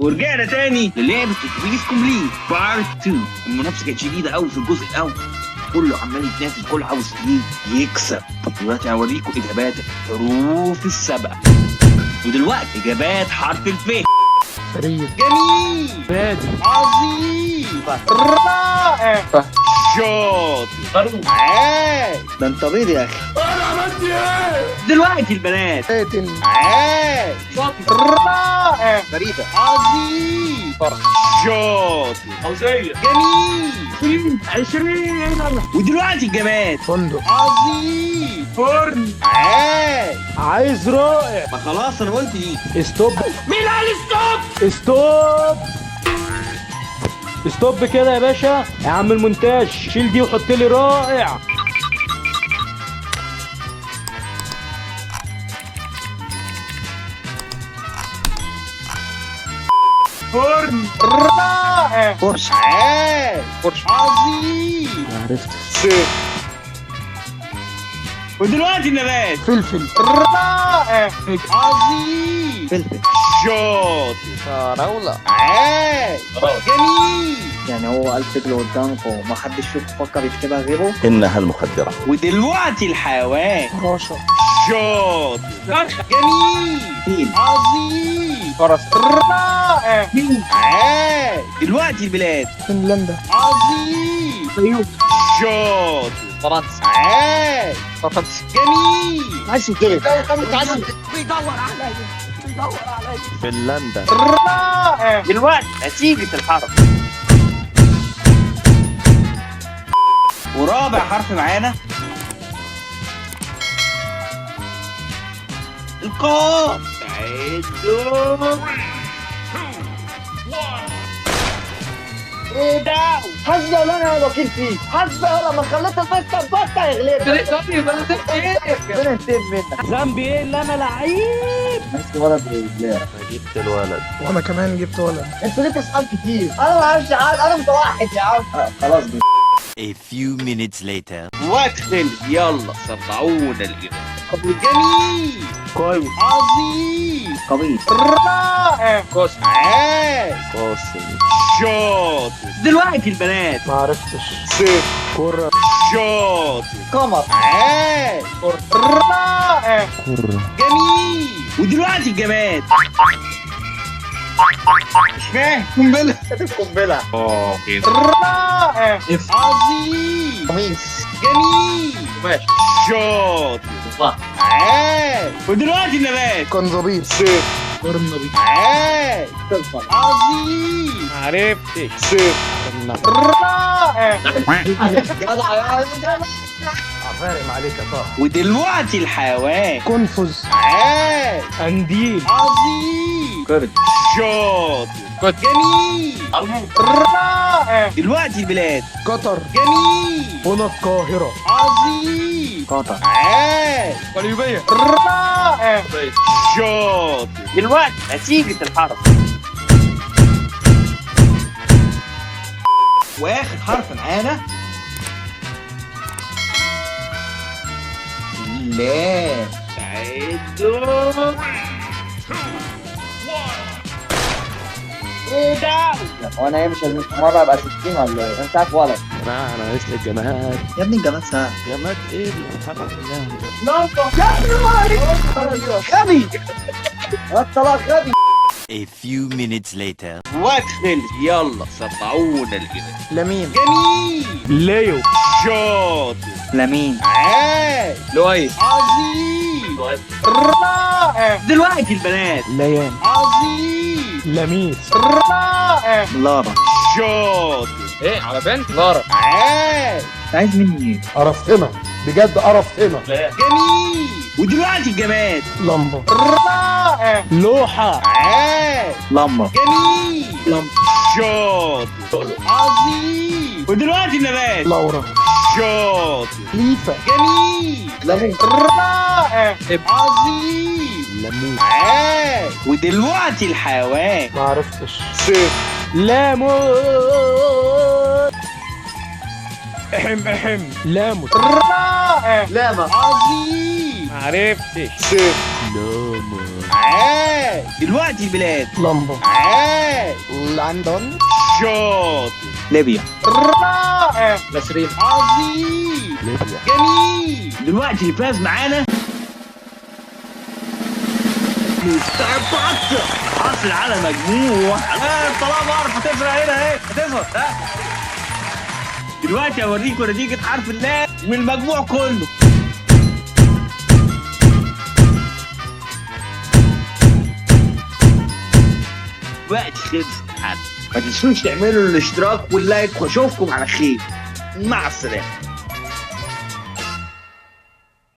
ورجعنا تاني للعبة اتوبيس كومبليت بارت 2. المنافسة كانت شديدة قوي في الجزء الأول، كله عمال يتنافس، كله عاوز يكسب. دلوقتي هوريكم إجابات الحروف السبعة، ودلوقتي إجابات حرف الف. فريد، جميل، فادي، عظيم، رائع، شاطر، عاش. ده انت بيض يا اخي. انا عملت ايه؟ دلوقتي البنات، فاتن، عاش، شاطر، رائع، فريدة، عظيم، شاطر، فوزية، جميل، 20. ودلوقتي الجماد، فندق، عظيم، فرن، عاش. عايز رائع. ما خلاص انا قلت دي. ستوب. مين قال ستوب؟ ستوب ستوب كده يا باشا. يا عم المونتاج شيل دي وحط لي رائع. فرن، رائع، فرش، عاش، فرش، عظيم، عرفت. ودلوقتي النبات، فلفل، رائع، عظيم، فلفل، شاطر، فراولة. عاش، جميل. يعني هو قال فكرة قدامك وما حدش فيكم فكر يكتبها غيره. إنها المخدرة. ودلوقتي الحيوان، فراشة، شاطر، جميل، فيل، عظيم، فرس، رائع، عاش. دلوقتي البلاد، فنلندا، عظيم، أيوب، شاطر، فرنسا، عاش، فرنسا. جميل، عايز كده. فنلندا. رائع. دلوقتي نتيجة الحرف، ورابع حرف معانا القاف. عدوا. ايه ده؟ حسبي ولا انا وكيل فيه. حسبي ولا ما خليت المكتب بطة يغلبك. ربنا ينتقم منك. ذنبي ايه اللي انا لعيب؟ بس ولد رجاله. أنا جبت الولد. وانا كمان جبت ولد. انتوا ليه تسأل كتير؟ انا ما اعرفش حاجه، انا متوحد يا عم. خلاص دي. A few minutes later. وادخل، يلا سمعونا الإجابة. جميل، كويس، عظيم، قبيل، رائع، قاسم، عاش، قاسم. شاطر. دلوقتي البنات، ما عرفتش. كرة، شاطر، قمر، عاش، رائع، جميل. ودلوقتي الجماد، مش فاهم. قنبله. قنبله، رائع، اف، عظيم، قميص، جميل، ماشي، شاطر، صح، عاش. ودلوقتي النبات، كنزبيط، قرنبيط، عاش، تلفر، عظيم، معرفتش. رائع. جدع يا فارق عليك يا طه. ودلوقتي الحيوان، قنفذ، عاش، قنديل، عظيم، كرد، شاطر، جميل، رائع. دلوقتي البلاد، قطر، جميل، هنا القاهرة، عظيم، قطر، عاش، قليوبية، رائع، شاطر. دلوقتي نتيجة الحرف، واخر حرف معانا لا. عدوا. ايه ده؟ وانا ايه مش مره ابقى 60 ولا ايه؟ انت عارف ولد. أنا مثل الجماد. يا ابني الجمال سهل. جماد إيه اللي بحرف الله ده؟ لمبه. يا ابني غبي. الطلاق غبي. A few minutes later. وادخل، يلا سمعونا الجمال. لمين، جميل، ليو، شاطر، لمين، عاش، لؤي، عظيم، رائع. دلوقتي البنات، ليان، عظيم، لميس، رائع، لارا. شاطر، ايه على بنت لارا. عاش، انت عايز مني ايه؟ قرفتنا بجد، قرفتنا. جميل. ودلوقتي الجماد، لمبة، رائع، لوحة، عاش، لمبه، جميل، لمبه، شاطر، عظيم. ودلوقتي النبات، لورا، شاطر، ليفا، جميل، ليمون، رائع، عظيم، ليمون، عاش. ودلوقتي الحيوان، ما عرفتش. لاموت، احم لاموت، رائع، لاما، عظيم، ما عرفتش. لاما. عاش. دلوقتي البلاد، لمبة، عاش، لندن. شاطر. ليبيا. رائع. نسرين. عظيم. ليبيا. جميل. دلوقتي اللي فاز معانا مستر بط، حاصل على مجموع طالما اعرف هتفرق هنا اهي هتفرق. ها دلوقتي هوريكم نتيجة حرف اللام والمجموع كله. وقت خلص حد. ما تنسوش تعملوا الاشتراك واللايك واشوفكم على خير. مع السلامة.